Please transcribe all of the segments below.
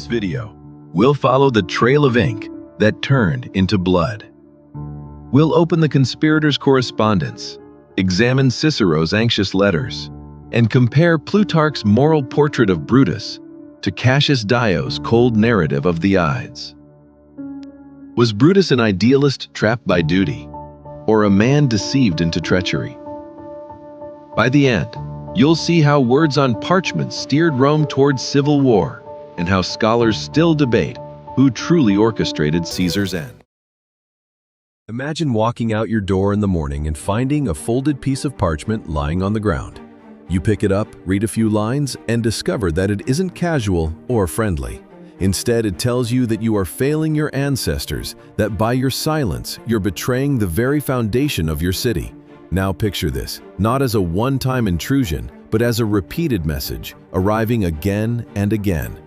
this video, we'll follow the trail of ink that turned into blood. We'll open the conspirators' correspondence, examine Cicero's anxious letters, and compare Plutarch's moral portrait of Brutus to Cassius Dio's cold narrative of the Ides. Was Brutus an idealist trapped by duty, or a man deceived into treachery? By the end, you'll see how words on parchment steered Rome towards civil war, and how scholars still debate who truly orchestrated Caesar's end. Imagine walking out your door in the morning and finding a folded piece of parchment lying on the ground. You pick it up, read a few lines, and discover that it isn't casual or friendly. Instead, it tells you that you are failing your ancestors, that by your silence, you're betraying the very foundation of your city. Now picture this, not as a one-time intrusion, but as a repeated message, arriving again and again.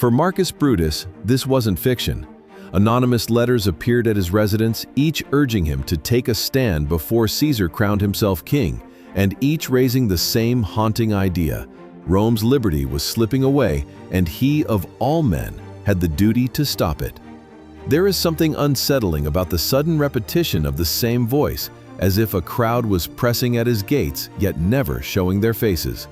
For Marcus Brutus, this wasn't fiction. Anonymous letters appeared at his residence, each urging him to take a stand before Caesar crowned himself king, and each raising the same haunting idea. Rome's liberty was slipping away, and he, of all men, had the duty to stop it. There is something unsettling about the sudden repetition of the same voice, as if a crowd was pressing at his gates, yet never showing their faces.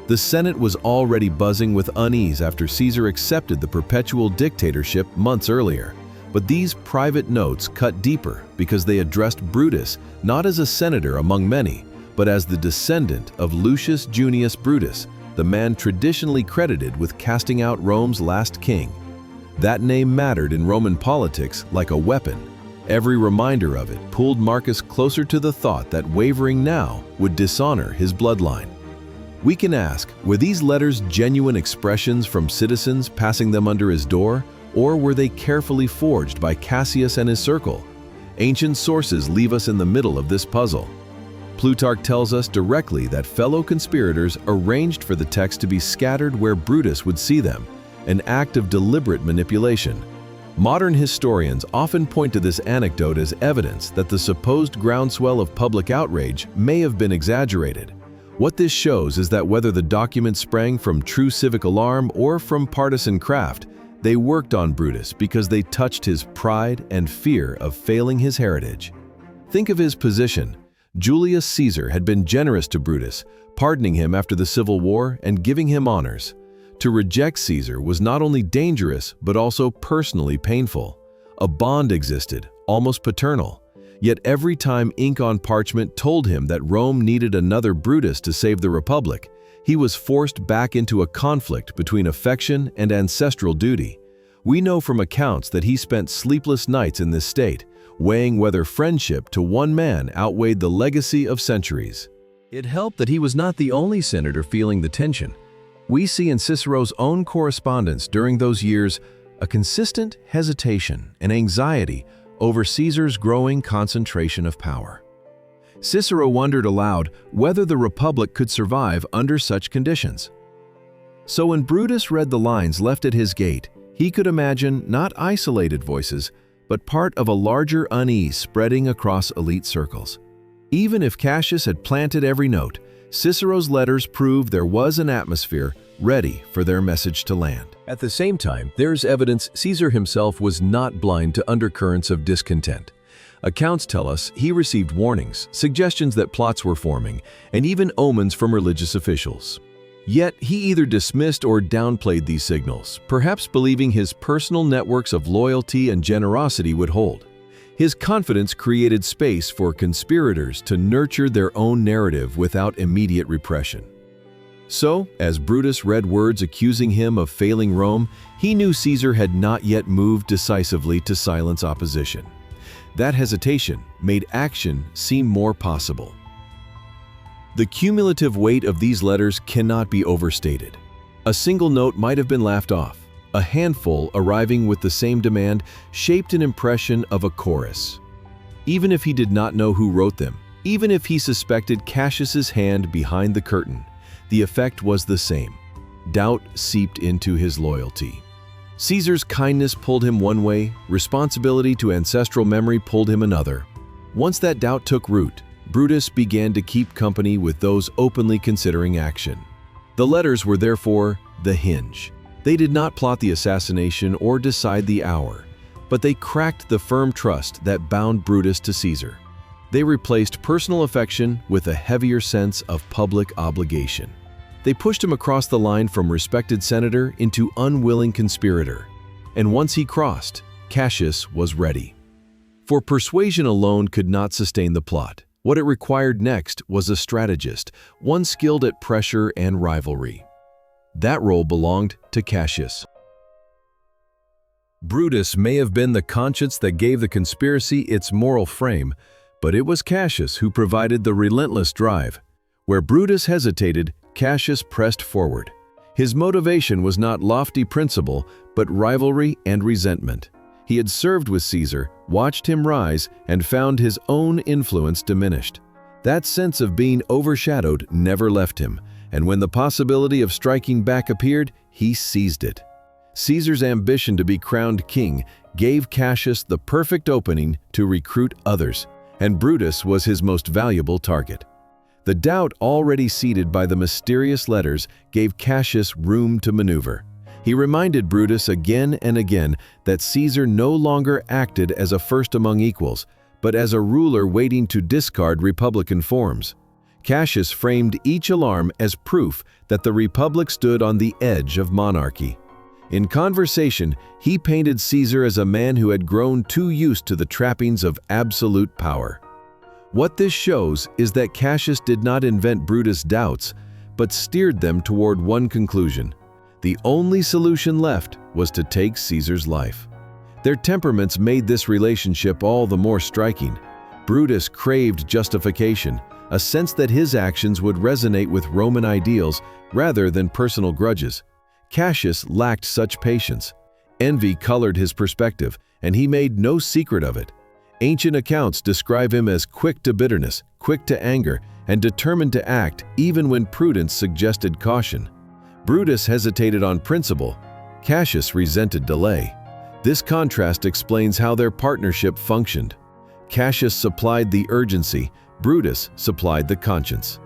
The Senate was already buzzing with unease after Caesar accepted the perpetual dictatorship months earlier. But these private notes cut deeper because they addressed Brutus not as a senator among many, but as the descendant of Lucius Junius Brutus, the man traditionally credited with casting out Rome's last king. That name mattered in Roman politics like a weapon. Every reminder of it pulled Marcus closer to the thought that wavering now would dishonor his bloodline. We can ask, were these letters genuine expressions from citizens passing them under his door, or were they carefully forged by Cassius and his circle? Ancient sources leave us in the middle of this puzzle. Plutarch tells us directly that fellow conspirators arranged for the text to be scattered where Brutus would see them, an act of deliberate manipulation. Modern historians often point to this anecdote as evidence that the supposed groundswell of public outrage may have been exaggerated. What this shows is that whether the documents sprang from true civic alarm or from partisan craft, they worked on Brutus because they touched his pride and fear of failing his heritage. Think of his position. Julius Caesar had been generous to Brutus, pardoning him after the Civil War and giving him honors. To reject Caesar was not only dangerous, but also personally painful. A bond existed, almost paternal. Yet every time ink on parchment told him that Rome needed another Brutus to save the Republic, he was forced back into a conflict between affection and ancestral duty. We know from accounts that he spent sleepless nights in this state, weighing whether friendship to one man outweighed the legacy of centuries. It helped that he was not the only senator feeling the tension. We see in Cicero's own correspondence during those years a consistent hesitation and anxiety over Caesar's growing concentration of power. Cicero wondered aloud whether the Republic could survive under such conditions. So when Brutus read the lines left at his gate, he could imagine not isolated voices, but part of a larger unease spreading across elite circles. Even if Cassius had planted every note, Cicero's letters prove there was an atmosphere ready for their message to land. At the same time, there's evidence Caesar himself was not blind to undercurrents of discontent. Accounts tell us he received warnings, suggestions that plots were forming, and even omens from religious officials. Yet he either dismissed or downplayed these signals, perhaps believing his personal networks of loyalty and generosity would hold. His confidence created space for conspirators to nurture their own narrative without immediate repression. So, as Brutus read words accusing him of failing Rome, he knew Caesar had not yet moved decisively to silence opposition. That hesitation made action seem more possible. The cumulative weight of these letters cannot be overstated. A single note might have been laughed off. A handful arriving with the same demand shaped an impression of a chorus. Even if he did not know who wrote them, even if he suspected Cassius's hand behind the curtain, the effect was the same. Doubt seeped into his loyalty. Caesar's kindness pulled him one way, responsibility to ancestral memory pulled him another. Once that doubt took root, Brutus began to keep company with those openly considering action. The letters were therefore the hinge. They did not plot the assassination or decide the hour, but they cracked the firm trust that bound Brutus to Caesar. They replaced personal affection with a heavier sense of public obligation. They pushed him across the line from respected senator into unwilling conspirator. And once he crossed, Cassius was ready. For persuasion alone could not sustain the plot. What it required next was a strategist, one skilled at pressure and rivalry. That role belonged to Cassius. Brutus may have been the conscience that gave the conspiracy its moral frame, but it was Cassius who provided the relentless drive. Where Brutus hesitated, Cassius pressed forward. His motivation was not lofty principle, but rivalry and resentment. He had served with Caesar, watched him rise, and found his own influence diminished. That sense of being overshadowed never left him, and when the possibility of striking back appeared, he seized it. Caesar's ambition to be crowned king gave Cassius the perfect opening to recruit others, and Brutus was his most valuable target. The doubt already seeded by the mysterious letters gave Cassius room to maneuver. He reminded Brutus again and again that Caesar no longer acted as a first among equals, but as a ruler waiting to discard republican forms. Cassius framed each alarm as proof that the republic stood on the edge of monarchy. In conversation, he painted Caesar as a man who had grown too used to the trappings of absolute power. What this shows is that Cassius did not invent Brutus' doubts, but steered them toward one conclusion. The only solution left was to take Caesar's life. Their temperaments made this relationship all the more striking. Brutus craved justification, a sense that his actions would resonate with Roman ideals rather than personal grudges. Cassius lacked such patience. Envy colored his perspective, and he made no secret of it. Ancient accounts describe him as quick to bitterness, quick to anger, and determined to act even when prudence suggested caution. Brutus hesitated on principle. Cassius resented delay. This contrast explains how their partnership functioned. Cassius supplied the urgency, Brutus supplied the conscience.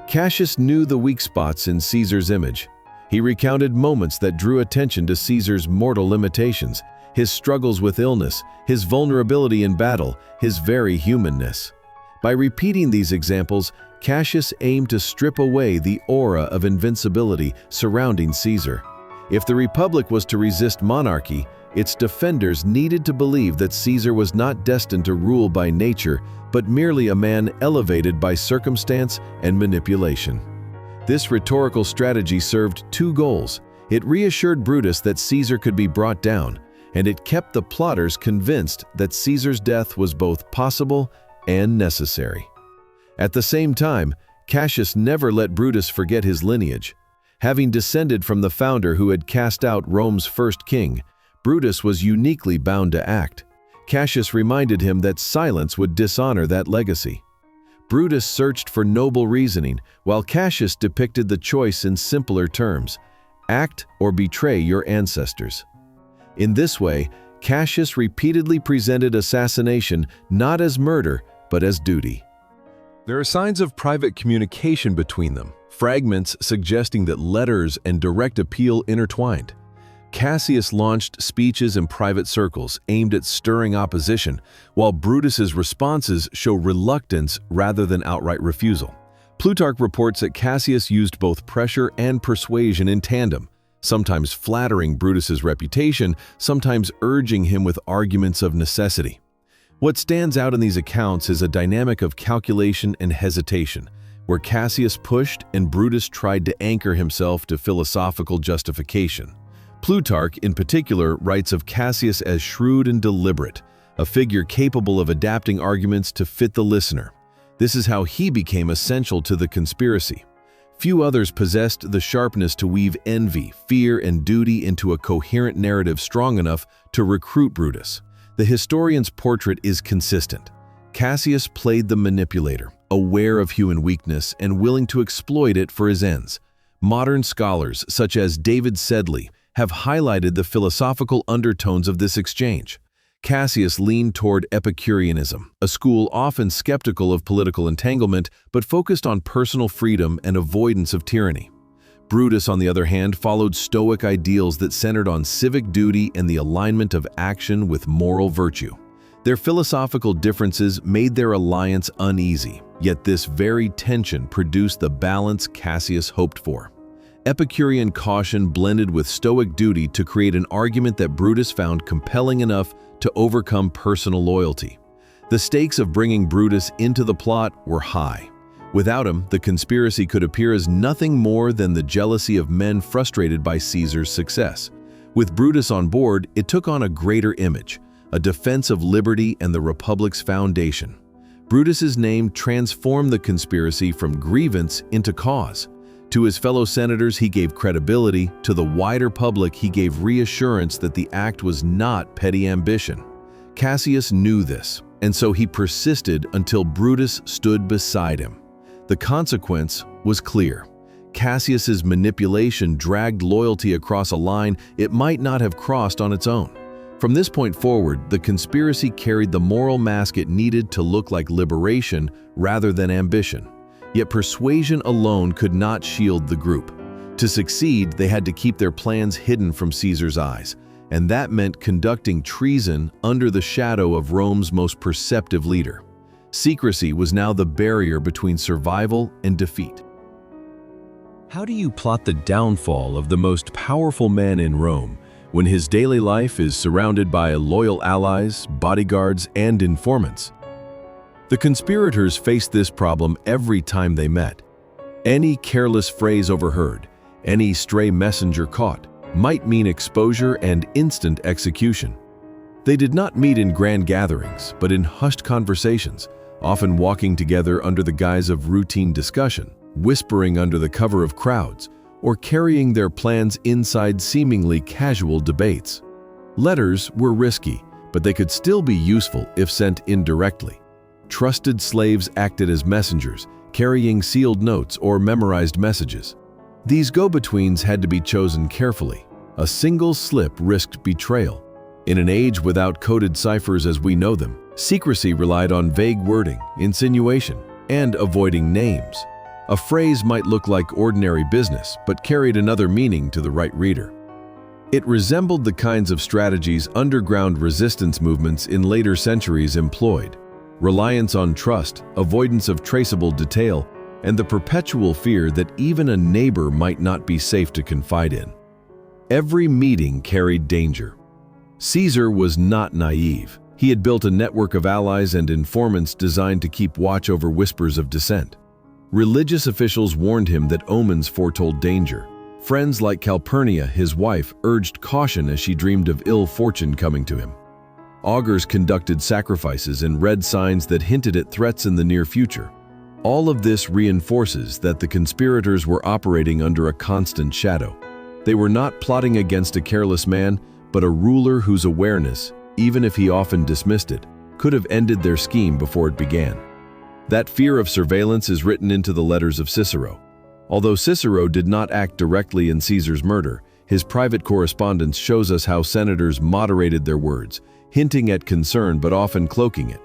Cassius knew the weak spots in Caesar's image. He recounted moments that drew attention to Caesar's mortal limitations, his struggles with illness, his vulnerability in battle, his very humanness. By repeating these examples, Cassius aimed to strip away the aura of invincibility surrounding Caesar. If the Republic was to resist monarchy, its defenders needed to believe that Caesar was not destined to rule by nature, but merely a man elevated by circumstance and manipulation. This rhetorical strategy served two goals. It reassured Brutus that Caesar could be brought down, and it kept the plotters convinced that Caesar's death was both possible and necessary. At the same time, Cassius never let Brutus forget his lineage. Having descended from the founder who had cast out Rome's first king, Brutus was uniquely bound to act. Cassius reminded him that silence would dishonor that legacy. Brutus searched for noble reasoning, while Cassius depicted the choice in simpler terms: act or betray your ancestors. In this way, Cassius repeatedly presented assassination not as murder, but as duty. There are signs of private communication between them, fragments suggesting that letters and direct appeal intertwined. Cassius launched speeches in private circles aimed at stirring opposition, while Brutus's responses show reluctance rather than outright refusal. Plutarch reports that Cassius used both pressure and persuasion in tandem, sometimes flattering Brutus's reputation, sometimes urging him with arguments of necessity. What stands out in these accounts is a dynamic of calculation and hesitation, where Cassius pushed and Brutus tried to anchor himself to philosophical justification. Plutarch, in particular, writes of Cassius as shrewd and deliberate, a figure capable of adapting arguments to fit the listener. This is how he became essential to the conspiracy. Few others possessed the sharpness to weave envy, fear, and duty into a coherent narrative strong enough to recruit Brutus. The historian's portrait is consistent. Cassius played the manipulator, aware of human weakness and willing to exploit it for his ends. Modern scholars, such as David Sedley, have highlighted the philosophical undertones of this exchange. Cassius leaned toward Epicureanism, a school often skeptical of political entanglement but focused on personal freedom and avoidance of tyranny. Brutus, on the other hand, followed Stoic ideals that centered on civic duty and the alignment of action with moral virtue. Their philosophical differences made their alliance uneasy, yet this very tension produced the balance Cassius hoped for. Epicurean caution blended with Stoic duty to create an argument that Brutus found compelling enough to overcome personal loyalty. The stakes of bringing Brutus into the plot were high. Without him, the conspiracy could appear as nothing more than the jealousy of men frustrated by Caesar's success. With Brutus on board, it took on a greater image, a defense of liberty and the Republic's foundation. Brutus's name transformed the conspiracy from grievance into cause. To his fellow senators, he gave credibility. To the wider public, he gave reassurance that the act was not petty ambition. Cassius knew this, and so he persisted until Brutus stood beside him. The consequence was clear. Cassius's manipulation dragged loyalty across a line it might not have crossed on its own. From this point forward, the conspiracy carried the moral mask it needed to look like liberation rather than ambition. Yet persuasion alone could not shield the group. To succeed, they had to keep their plans hidden from Caesar's eyes, and that meant conducting treason under the shadow of Rome's most perceptive leader. Secrecy was now the barrier between survival and defeat. How do you plot the downfall of the most powerful man in Rome when his daily life is surrounded by loyal allies, bodyguards, and informants? The conspirators faced this problem every time they met. Any careless phrase overheard, any stray messenger caught, might mean exposure and instant execution. They did not meet in grand gatherings, but in hushed conversations, often walking together under the guise of routine discussion, whispering under the cover of crowds, or carrying their plans inside seemingly casual debates. Letters were risky, but they could still be useful if sent indirectly. Trusted slaves acted as messengers, carrying sealed notes or memorized messages. These go-betweens had to be chosen carefully. A single slip risked betrayal. In an age without coded ciphers as we know them, secrecy relied on vague wording, insinuation, and avoiding names. A phrase might look like ordinary business, but carried another meaning to the right reader. It resembled the kinds of strategies underground resistance movements in later centuries employed. Reliance on trust, avoidance of traceable detail, and the perpetual fear that even a neighbor might not be safe to confide in. Every meeting carried danger. Caesar was not naive. He had built a network of allies and informants designed to keep watch over whispers of dissent. Religious officials warned him that omens foretold danger. Friends like Calpurnia, his wife, urged caution as she dreamed of ill fortune coming to him. Augurs conducted sacrifices and read signs that hinted at threats in the near future. All of this reinforces that the conspirators were operating under a constant shadow. They were not plotting against a careless man, but a ruler whose awareness, even if he often dismissed it, could have ended their scheme before it began. That fear of surveillance is written into the letters of Cicero. Although Cicero did not act directly in Caesar's murder, his private correspondence shows us how senators moderated their words, hinting at concern but often cloaking it.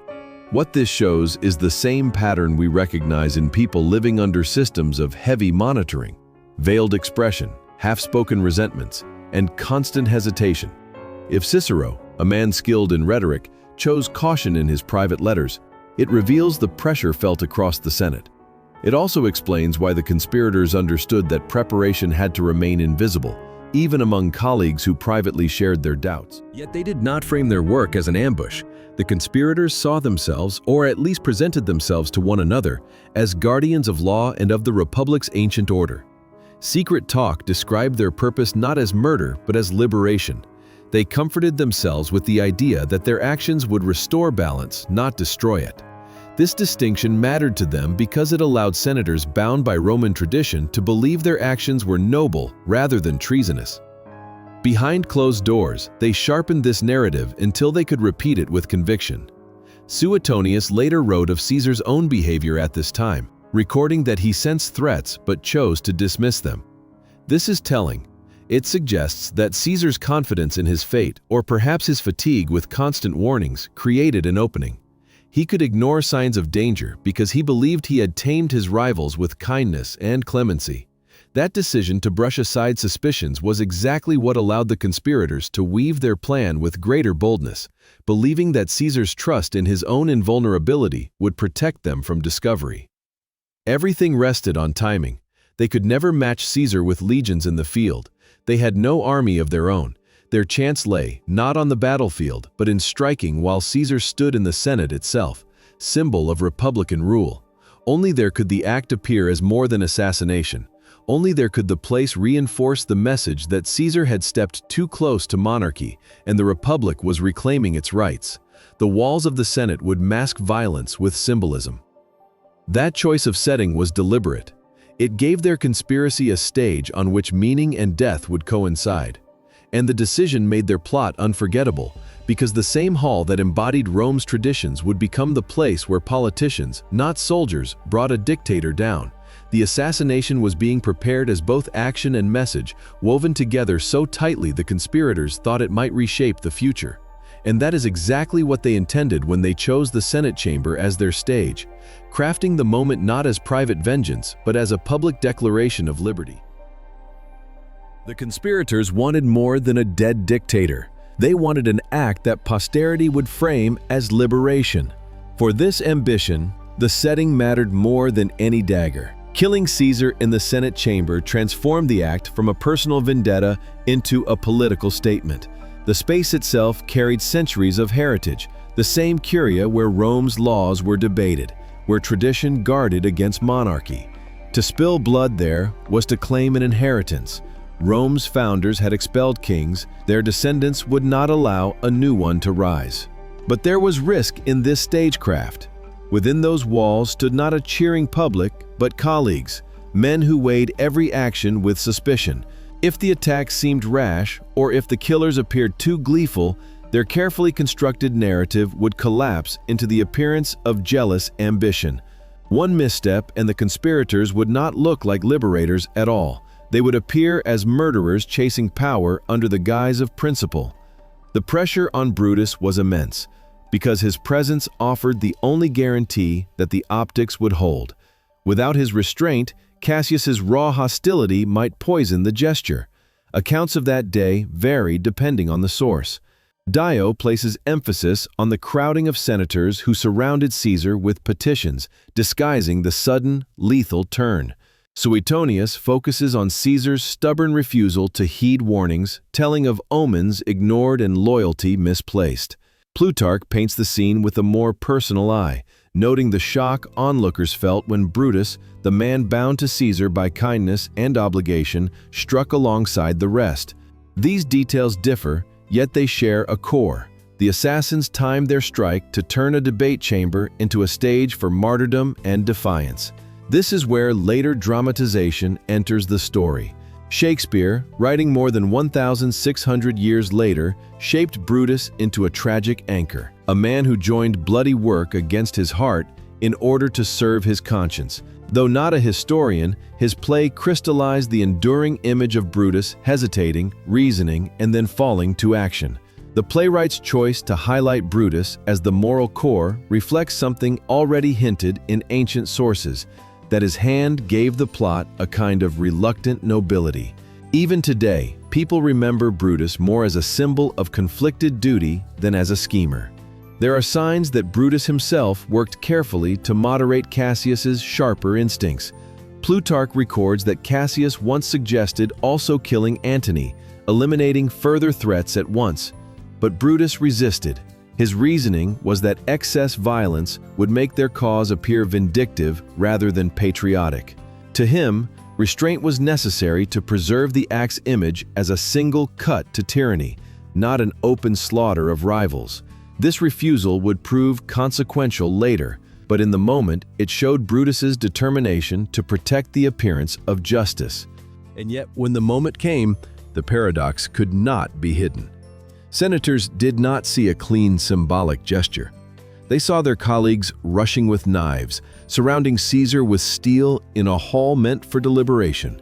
What this shows is the same pattern we recognize in people living under systems of heavy monitoring, veiled expression, half-spoken resentments, and constant hesitation. If Cicero, a man skilled in rhetoric, chose caution in his private letters, it reveals the pressure felt across the Senate. It also explains why the conspirators understood that preparation had to remain invisible, even among colleagues who privately shared their doubts. Yet they did not frame their work as an ambush. The conspirators saw themselves, or at least presented themselves to one another, as guardians of law and of the Republic's ancient order. Secret talk described their purpose not as murder, but as liberation. They comforted themselves with the idea that their actions would restore balance, not destroy it. This distinction mattered to them because it allowed senators bound by Roman tradition to believe their actions were noble rather than treasonous. Behind closed doors, they sharpened this narrative until they could repeat it with conviction. Suetonius later wrote of Caesar's own behavior at this time, recording that he sensed threats but chose to dismiss them. This is telling. It suggests that Caesar's confidence in his fate, or perhaps his fatigue with constant warnings, created an opening. He could ignore signs of danger because he believed he had tamed his rivals with kindness and clemency. That decision to brush aside suspicions was exactly what allowed the conspirators to weave their plan with greater boldness, believing that Caesar's trust in his own invulnerability would protect them from discovery. Everything rested on timing. They could never match Caesar with legions in the field. They had no army of their own. Their chance lay, not on the battlefield, but in striking while Caesar stood in the Senate itself, symbol of republican rule. Only there could the act appear as more than assassination. Only there could the place reinforce the message that Caesar had stepped too close to monarchy and the republic was reclaiming its rights. The walls of the Senate would mask violence with symbolism. That choice of setting was deliberate. It gave their conspiracy a stage on which meaning and death would coincide. And the decision made their plot unforgettable, because the same hall that embodied Rome's traditions would become the place where politicians, not soldiers, brought a dictator down. The assassination was being prepared as both action and message, woven together so tightly the conspirators thought it might reshape the future. And that is exactly what they intended when they chose the Senate chamber as their stage, crafting the moment not as private vengeance, but as a public declaration of liberty. The conspirators wanted more than a dead dictator. They wanted an act that posterity would frame as liberation. For this ambition, the setting mattered more than any dagger. Killing Caesar in the Senate chamber transformed the act from a personal vendetta into a political statement. The space itself carried centuries of heritage, the same Curia where Rome's laws were debated, where tradition guarded against monarchy. To spill blood there was to claim an inheritance. Rome's founders had expelled kings, their descendants would not allow a new one to rise. But there was risk in this stagecraft. Within those walls stood not a cheering public, but colleagues, men who weighed every action with suspicion. If the attack seemed rash, or if the killers appeared too gleeful, their carefully constructed narrative would collapse into the appearance of jealous ambition. One misstep and the conspirators would not look like liberators at all. They would appear as murderers chasing power under the guise of principle. The pressure on Brutus was immense, because his presence offered the only guarantee that the optics would hold. Without his restraint, Cassius's raw hostility might poison the gesture. Accounts of that day varied depending on the source. Dio places emphasis on the crowding of senators who surrounded Caesar with petitions, disguising the sudden, lethal turn. Suetonius focuses on Caesar's stubborn refusal to heed warnings, telling of omens ignored and loyalty misplaced. Plutarch paints the scene with a more personal eye, noting the shock onlookers felt when Brutus, the man bound to Caesar by kindness and obligation, struck alongside the rest. These details differ, yet they share a core. The assassins timed their strike to turn a debate chamber into a stage for martyrdom and defiance. This is where later dramatization enters the story. Shakespeare, writing more than 1,600 years later, shaped Brutus into a tragic anchor, a man who joined bloody work against his heart in order to serve his conscience. Though not a historian, his play crystallized the enduring image of Brutus hesitating, reasoning, and then falling to action. The playwright's choice to highlight Brutus as the moral core reflects something already hinted in ancient sources, that his hand gave the plot a kind of reluctant nobility. Even today, people remember Brutus more as a symbol of conflicted duty than as a schemer. There are signs that Brutus himself worked carefully to moderate Cassius's sharper instincts. Plutarch records that Cassius once suggested also killing Antony, eliminating further threats at once. But Brutus resisted. His reasoning was that excess violence would make their cause appear vindictive rather than patriotic. To him, restraint was necessary to preserve the act's image as a single cut to tyranny, not an open slaughter of rivals. This refusal would prove consequential later, but in the moment it showed Brutus's determination to protect the appearance of justice. And yet, when the moment came, the paradox could not be hidden. Senators did not see a clean symbolic gesture. They saw their colleagues rushing with knives, surrounding Caesar with steel in a hall meant for deliberation.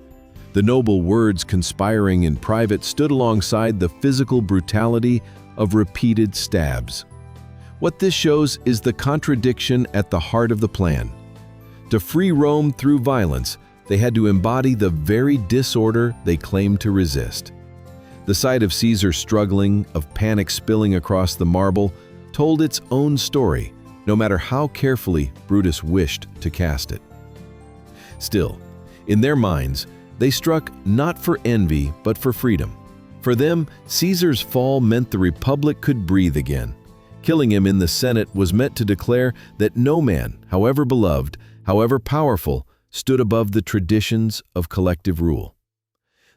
The noble words conspiring in private stood alongside the physical brutality of repeated stabs. What this shows is the contradiction at the heart of the plan. To free Rome through violence, They had to embody the very disorder they claimed to resist. The sight of Caesar struggling, of panic spilling across the marble, told its own story, no matter how carefully Brutus wished to cast it. Still, in their minds, they struck not for envy, but for freedom. For them, Caesar's fall meant the Republic could breathe again. Killing him in the Senate was meant to declare that no man, however beloved, however powerful, stood above the traditions of collective rule.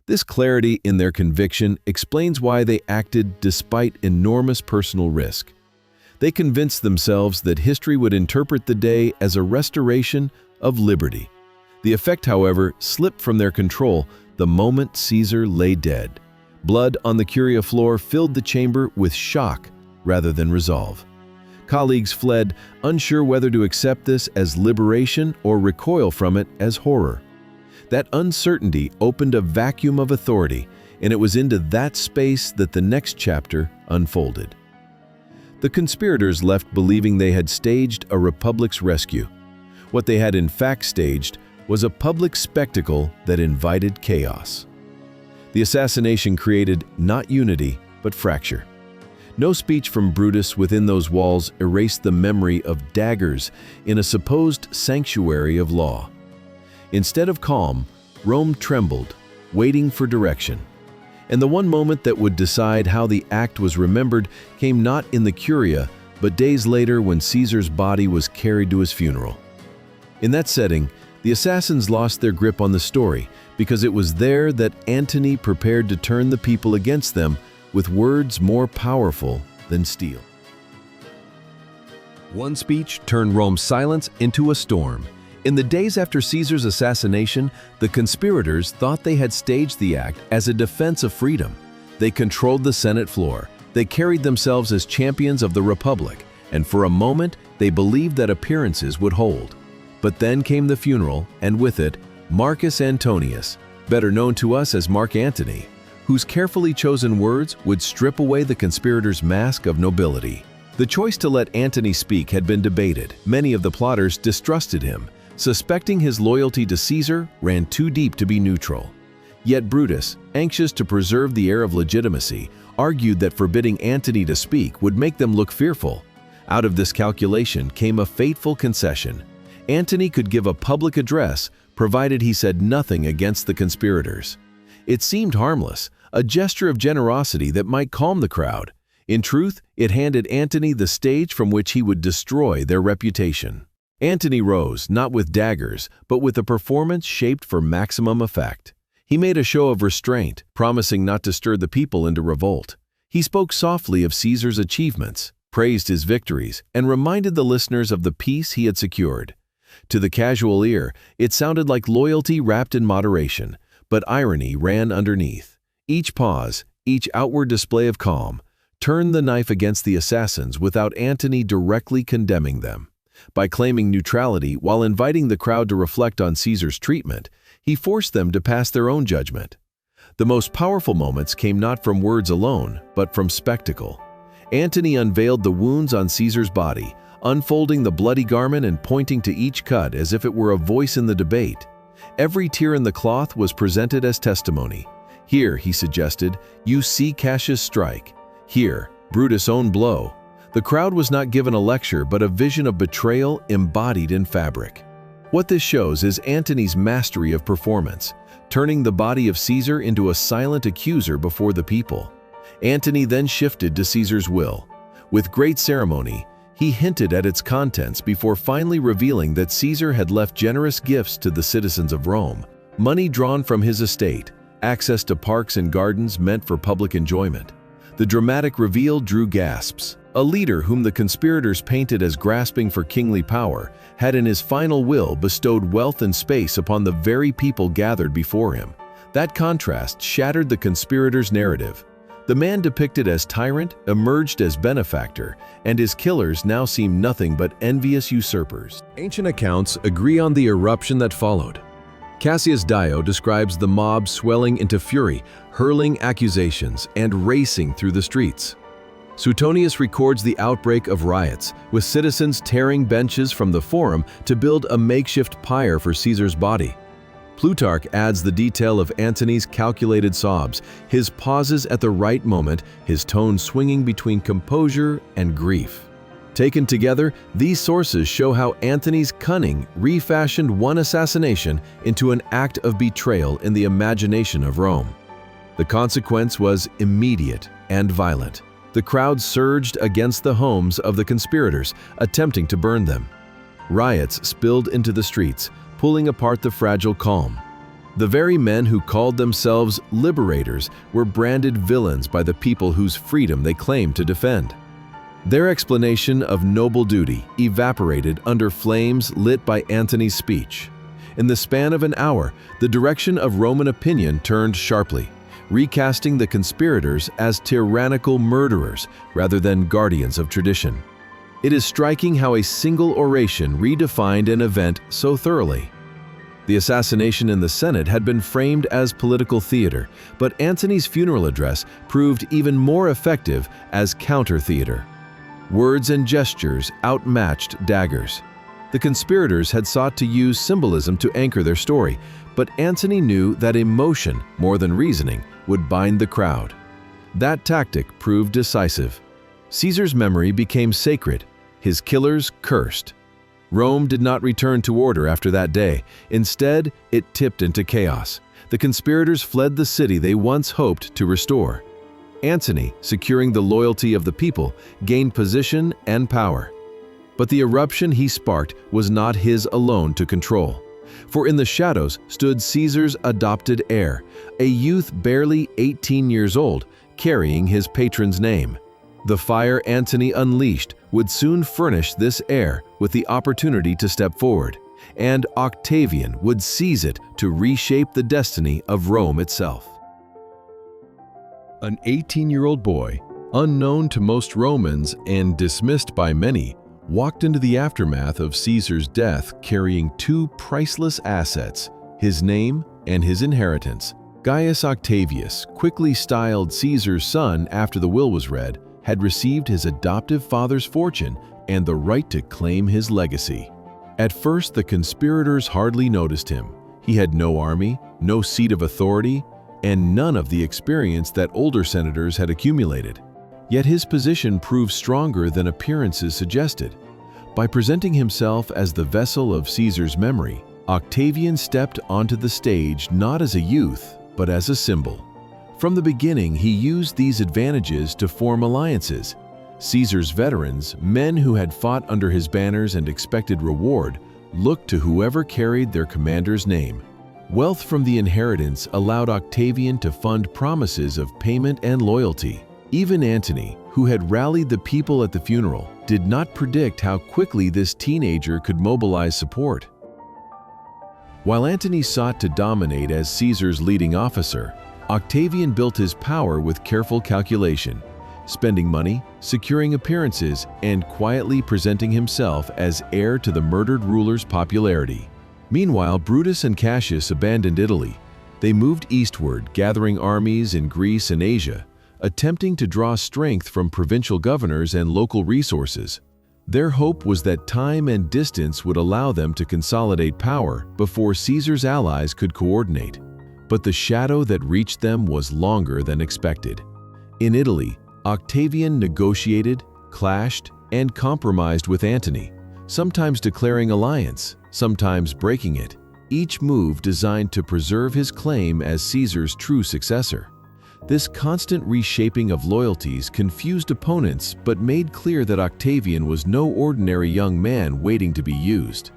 This clarity in their conviction explains why they acted despite enormous personal risk. They convinced themselves that history would interpret the day as a restoration of liberty. The effect, however, slipped from their control the moment Caesar lay dead. Blood on the Curia floor filled the chamber with shock rather than resolve. Colleagues fled, unsure whether to accept this as liberation or recoil from it as horror. That uncertainty opened a vacuum of authority, and it was into that space that the next chapter unfolded. The conspirators left believing they had staged a republic's rescue. What they had in fact staged was a public spectacle that invited chaos. The assassination created not unity, but fracture. No speech from Brutus within those walls erased the memory of daggers in a supposed sanctuary of law. Instead of calm, Rome trembled, waiting for direction. And the one moment that would decide how the act was remembered came not in the Curia, but days later when Caesar's body was carried to his funeral. In that setting, the assassins lost their grip on the story because it was there that Antony prepared to turn the people against them with words more powerful than steel. One speech turned Rome's silence into a storm. In the days after Caesar's assassination, the conspirators thought they had staged the act as a defense of freedom. They controlled the Senate floor. They carried themselves as champions of the Republic, and for a moment, they believed that appearances would hold. But then came the funeral, and with it, Marcus Antonius, better known to us as Mark Antony, whose carefully chosen words would strip away the conspirators' mask of nobility. The choice to let Antony speak had been debated. Many of the plotters distrusted him, suspecting his loyalty to Caesar ran too deep to be neutral. Yet Brutus, anxious to preserve the air of legitimacy, argued that forbidding Antony to speak would make them look fearful. Out of this calculation came a fateful concession. Antony could give a public address, provided he said nothing against the conspirators. It seemed harmless, a gesture of generosity that might calm the crowd. In truth, it handed Antony the stage from which he would destroy their reputation. Antony rose, not with daggers, but with a performance shaped for maximum effect. He made a show of restraint, promising not to stir the people into revolt. He spoke softly of Caesar's achievements, praised his victories, and reminded the listeners of the peace he had secured. To the casual ear, it sounded like loyalty wrapped in moderation, but irony ran underneath. Each pause, each outward display of calm, turned the knife against the assassins without Antony directly condemning them. By claiming neutrality while inviting the crowd to reflect on Caesar's treatment, he forced them to pass their own judgment. The most powerful moments came not from words alone, but from spectacle. Antony unveiled the wounds on Caesar's body, unfolding the bloody garment and pointing to each cut as if it were a voice in the debate. Every tear in the cloth was presented as testimony. Here, he suggested, you see Cassius strike. Here, Brutus' own blow. The crowd was not given a lecture, but a vision of betrayal embodied in fabric. What this shows is Antony's mastery of performance, turning the body of Caesar into a silent accuser before the people. Antony then shifted to Caesar's will. With great ceremony, he hinted at its contents before finally revealing that Caesar had left generous gifts to the citizens of Rome, money drawn from his estate, access to parks and gardens meant for public enjoyment. The dramatic reveal drew gasps. A leader whom the conspirators painted as grasping for kingly power had in his final will bestowed wealth and space upon the very people gathered before him. That contrast shattered the conspirators' narrative. The man depicted as tyrant emerged as benefactor, and his killers now seemed nothing but envious usurpers. Ancient accounts agree on the eruption that followed. Cassius Dio describes the mob swelling into fury, hurling accusations, and racing through the streets. Suetonius records the outbreak of riots, with citizens tearing benches from the forum to build a makeshift pyre for Caesar's body. Plutarch adds the detail of Antony's calculated sobs, his pauses at the right moment, his tone swinging between composure and grief. Taken together, these sources show how Antony's cunning refashioned one assassination into an act of betrayal in the imagination of Rome. The consequence was immediate and violent. The crowd surged against the homes of the conspirators, attempting to burn them. Riots spilled into the streets, pulling apart the fragile calm. The very men who called themselves liberators were branded villains by the people whose freedom they claimed to defend. Their explanation of noble duty evaporated under flames lit by Antony's speech. In the span of an hour, the direction of Roman opinion turned sharply, recasting the conspirators as tyrannical murderers rather than guardians of tradition. It is striking how a single oration redefined an event so thoroughly. The assassination in the Senate had been framed as political theater, but Antony's funeral address proved even more effective as counter-theater. Words and gestures outmatched daggers. The conspirators had sought to use symbolism to anchor their story, but Antony knew that emotion, more than reasoning, would bind the crowd. That tactic proved decisive. Caesar's memory became sacred, his killers cursed. Rome did not return to order after that day. Instead, it tipped into chaos. The conspirators fled the city they once hoped to restore. Antony, securing the loyalty of the people, gained position and power. But the eruption he sparked was not his alone to control. For in the shadows stood Caesar's adopted heir, a youth barely 18 years old, carrying his patron's name. The fire Antony unleashed would soon furnish this heir with the opportunity to step forward, and Octavian would seize it to reshape the destiny of Rome itself. An 18-year-old boy, unknown to most Romans and dismissed by many, walked into the aftermath of Caesar's death carrying two priceless assets, his name and his inheritance. Gaius Octavius, quickly styled Caesar's son after the will was read, had received his adoptive father's fortune and the right to claim his legacy. At first, the conspirators hardly noticed him. He had no army, no seat of authority, and none of the experience that older senators had accumulated. Yet his position proved stronger than appearances suggested. By presenting himself as the vessel of Caesar's memory, Octavian stepped onto the stage not as a youth, but as a symbol. From the beginning, he used these advantages to form alliances. Caesar's veterans, men who had fought under his banners and expected reward, looked to whoever carried their commander's name. Wealth from the inheritance allowed Octavian to fund promises of payment and loyalty. Even Antony, who had rallied the people at the funeral, did not predict how quickly this teenager could mobilize support. While Antony sought to dominate as Caesar's leading officer, Octavian built his power with careful calculation, spending money, securing appearances, and quietly presenting himself as heir to the murdered ruler's popularity. Meanwhile, Brutus and Cassius abandoned Italy. They moved eastward, gathering armies in Greece and Asia, attempting to draw strength from provincial governors and local resources. Their hope was that time and distance would allow them to consolidate power before Caesar's allies could coordinate. But the shadow that reached them was longer than expected. In Italy, Octavian negotiated, clashed, and compromised with Antony, sometimes declaring alliance, sometimes breaking it, each move designed to preserve his claim as Caesar's true successor. This constant reshaping of loyalties confused opponents but made clear that Octavian was no ordinary young man waiting to be used.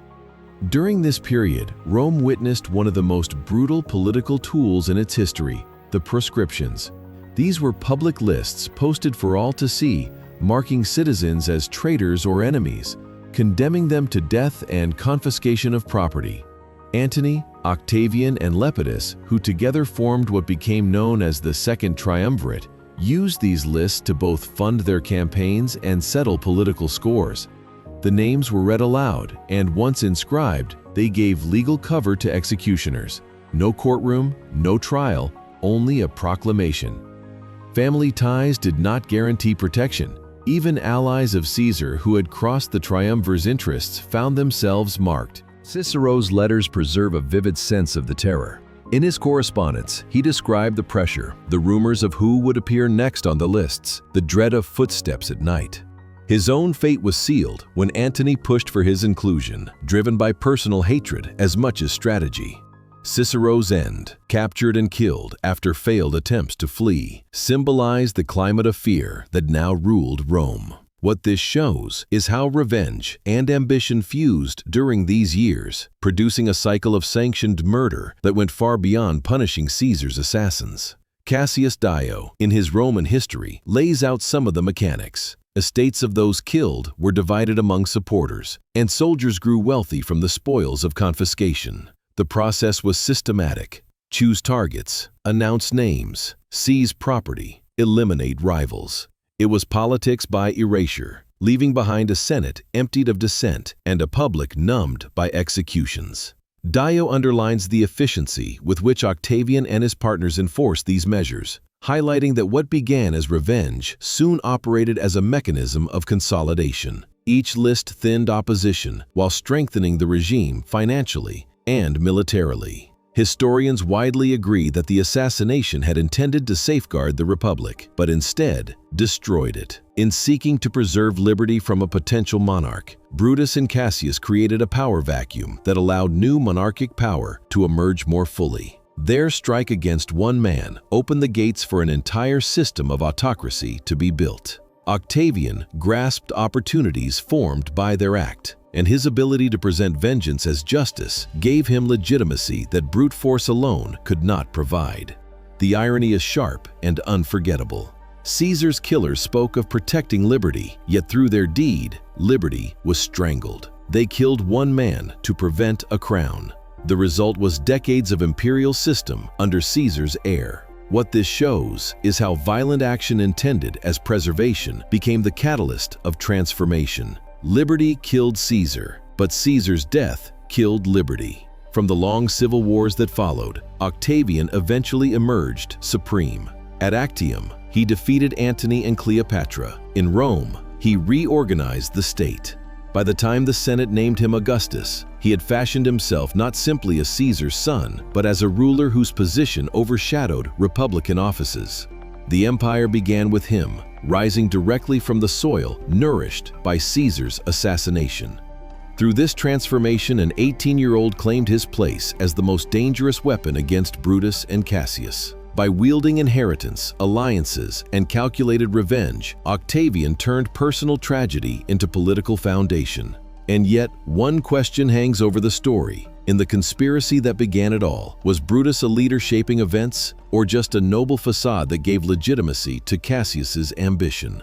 During this period, Rome witnessed one of the most brutal political tools in its history, the proscriptions. These were public lists posted for all to see, marking citizens as traitors or enemies, condemning them to death and confiscation of property. Antony, Octavian, and Lepidus, who together formed what became known as the Second Triumvirate, used these lists to both fund their campaigns and settle political scores. The names were read aloud, and once inscribed, they gave legal cover to executioners. No courtroom, no trial, only a proclamation. Family ties did not guarantee protection. Even allies of Caesar who had crossed the triumvir's interests found themselves marked. Cicero's letters preserve a vivid sense of the terror. In his correspondence, he described the pressure, the rumors of who would appear next on the lists, the dread of footsteps at night. His own fate was sealed when Antony pushed for his inclusion, driven by personal hatred as much as strategy. Cicero's end, captured and killed after failed attempts to flee, symbolized the climate of fear that now ruled Rome. What this shows is how revenge and ambition fused during these years, producing a cycle of sanctioned murder that went far beyond punishing Caesar's assassins. Cassius Dio, in his Roman history, lays out some of the mechanics. Estates of those killed were divided among supporters, and soldiers grew wealthy from the spoils of confiscation. The process was systematic. Choose targets, announce names, seize property, eliminate rivals. It was politics by erasure, leaving behind a Senate emptied of dissent and a public numbed by executions. Dio underlines the efficiency with which Octavian and his partners enforced these measures, highlighting that what began as revenge soon operated as a mechanism of consolidation. Each list thinned opposition while strengthening the regime financially and militarily. Historians widely agree that the assassination had intended to safeguard the Republic, but instead destroyed it. In seeking to preserve liberty from a potential monarch, Brutus and Cassius created a power vacuum that allowed new monarchic power to emerge more fully. Their strike against one man opened the gates for an entire system of autocracy to be built. Octavian grasped opportunities formed by their act, and his ability to present vengeance as justice gave him legitimacy that brute force alone could not provide. The irony is sharp and unforgettable. Caesar's killers spoke of protecting liberty, yet through their deed, liberty was strangled. They killed one man to prevent a crown. The result was decades of imperial system under Caesar's heir. What this shows is how violent action intended as preservation became the catalyst of transformation. Liberty killed Caesar, but Caesar's death killed liberty. From the long civil wars that followed, Octavian eventually emerged supreme. At Actium, he defeated Antony and Cleopatra. In Rome, he reorganized the state. By the time the Senate named him Augustus, he had fashioned himself not simply as Caesar's son, but as a ruler whose position overshadowed republican offices. The empire began with him, rising directly from the soil nourished by Caesar's assassination. Through this transformation, an 18-year-old claimed his place as the most dangerous weapon against Brutus and Cassius. By wielding inheritance, alliances, and calculated revenge, Octavian turned personal tragedy into political foundation. And yet, one question hangs over the story. In the conspiracy that began it all, was Brutus a leader shaping events, or just a noble facade that gave legitimacy to Cassius's ambition?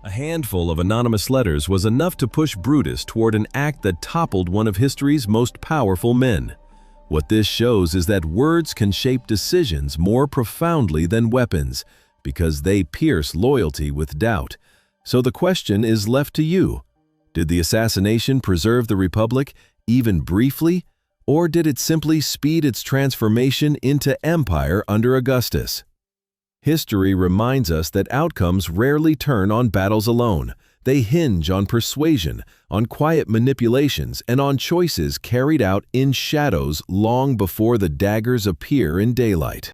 A handful of anonymous letters was enough to push Brutus toward an act that toppled one of history's most powerful men. What this shows is that words can shape decisions more profoundly than weapons, because they pierce loyalty with doubt. So the question is left to you. Did the assassination preserve the Republic, even briefly, or did it simply speed its transformation into empire under Augustus? History reminds us that outcomes rarely turn on battles alone. They hinge on persuasion, on quiet manipulations, and on choices carried out in shadows long before the daggers appear in daylight.